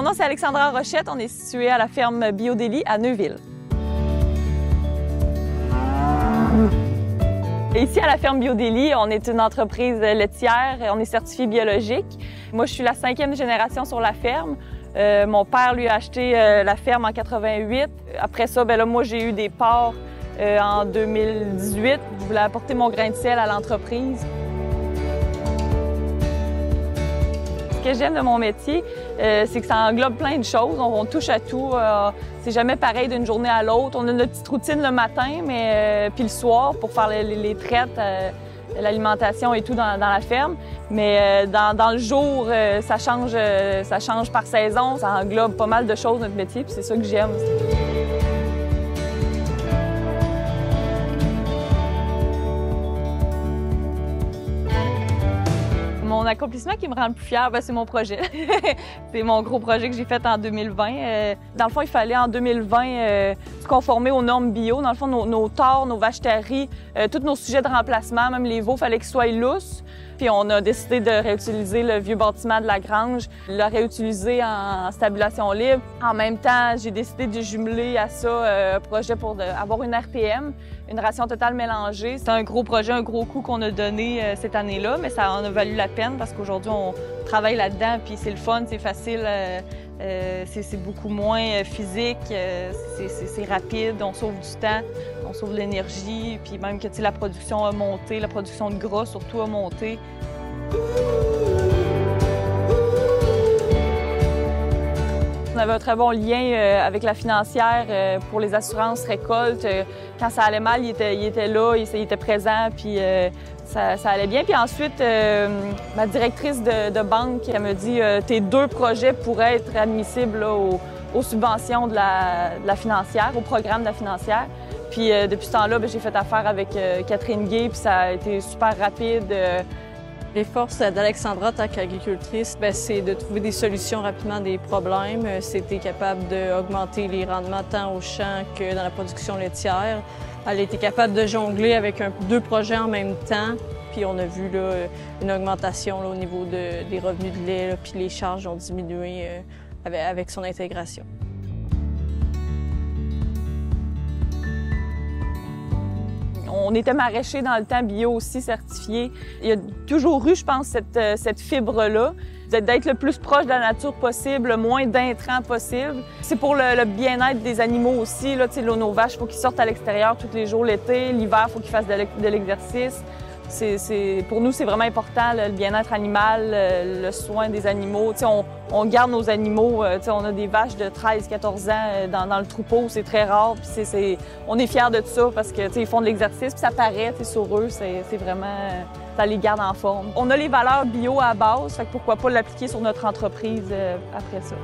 Mon nom, c'est Alexandra Rochette. On est situé à la ferme BioDélie à Neuville. Et ici, à la ferme BioDélie, on est une entreprise laitière. On est certifié biologique. Moi, je suis la 5e génération sur la ferme. Mon père, lui, a acheté la ferme en 88. Après ça, ben là, moi, j'ai eu des parts en 2018. Je voulais apporter mon grain de sel à l'entreprise. Ce que j'aime de mon métier, c'est que ça englobe plein de choses. On touche à tout. C'est jamais pareil d'une journée à l'autre. On a notre petite routine le matin, puis le soir pour faire les traites, l'alimentation et tout dans la ferme. Mais dans le jour, ça change par saison. Ça englobe pas mal de choses, notre métier, puis c'est ça que j'aime. Mon accomplissement qui me rend le plus fière, c'est mon projet. C'est mon gros projet que j'ai fait en 2020. Dans le fond, il fallait en 2020 se conformer aux normes bio. Dans le fond, nos tares, nos vaches taries, tous nos sujets de remplacement, même les veaux, il fallait qu'ils soient lousses. Puis on a décidé de réutiliser le vieux bâtiment de la grange, le réutiliser en stabulation libre. En même temps, j'ai décidé de jumeler à ça un projet pour avoir une RTM, une ration totale mélangée. C'est un gros projet, un gros coup qu'on a donné cette année-là, mais ça en a valu la peine parce qu'aujourd'hui, on travaille là-dedans, puis c'est le fun, c'est facile, c'est beaucoup moins physique, c'est rapide, on sauve du temps, on sauve de l'énergie, puis même que la production a monté, la production de gras surtout a monté. On avait un très bon lien avec la financière pour les assurances récoltes. Quand ça allait mal, il était là, il était présent, puis ça allait bien. Puis ensuite, ma directrice de banque, elle me dit tes 2 projets pourraient être admissibles là, aux subventions de la financière, au programme de la financière. Puis depuis ce temps-là, j'ai fait affaire avec Catherine Gay, puis ça a été super rapide. Les forces d'Alexandra, tant qu'agricultrice, c'est de trouver des solutions rapidement à des problèmes. C'était capable d'augmenter les rendements tant au champ que dans la production laitière. Elle était capable de jongler avec 2 projets en même temps. Puis on a vu là, une augmentation là, au niveau des revenus de lait, là, puis les charges ont diminué avec son intégration. On était maraîchers dans le temps, bio aussi, certifié. Il y a toujours eu, je pense, cette fibre-là, d'être le plus proche de la nature possible, le moins d'intrants possible. C'est pour le bien-être des animaux aussi. Là, nos vaches, il faut qu'ils sortent à l'extérieur tous les jours l'été. L'hiver, il faut qu'ils fassent de l'exercice. Pour nous, c'est vraiment important, le bien-être animal, le soin des animaux. On garde nos animaux. On a des vaches de 13-14 ans dans le troupeau, c'est très rare. Puis on est fiers de ça parce qu'ils font de l'exercice, puis ça paraît sur eux. C'est vraiment... ça les garde en forme. On a les valeurs bio à la base, fait que pourquoi pas l'appliquer sur notre entreprise après ça.